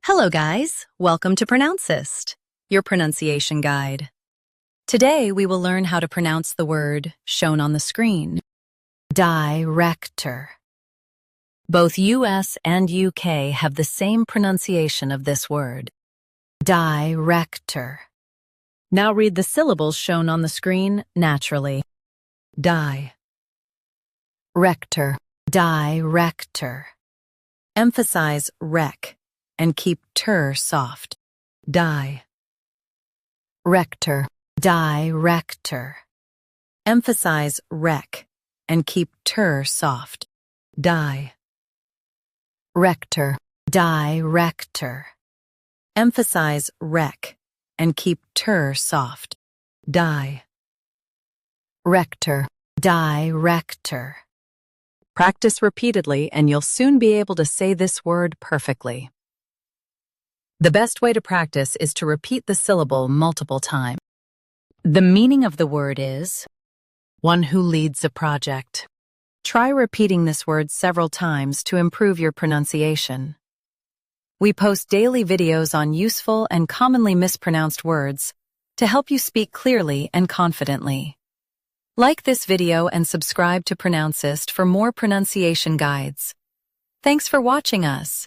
Hello guys, welcome to Pronouncist, your pronunciation guide. Today we will learn how to pronounce the word shown on the screen, director. Both US and UK have the same pronunciation of this word, director. Now read the syllables shown on the screen naturally. Rector, director. Emphasize rec and keep ter soft. Rector, director. Emphasize rec and keep ter soft. Rector, director. Emphasize rec and keep ter soft. Rector, director. Practice repeatedly and you'll soon be able to say this word perfectly. The best way to practice is to repeat the syllable multiple times. The meaning of the word is one who leads a project. Try repeating this word several times to improve your pronunciation. We post daily videos on useful and commonly mispronounced words to help you speak clearly and confidently. Like this video and subscribe to Pronouncist for more pronunciation guides. Thanks for watching us.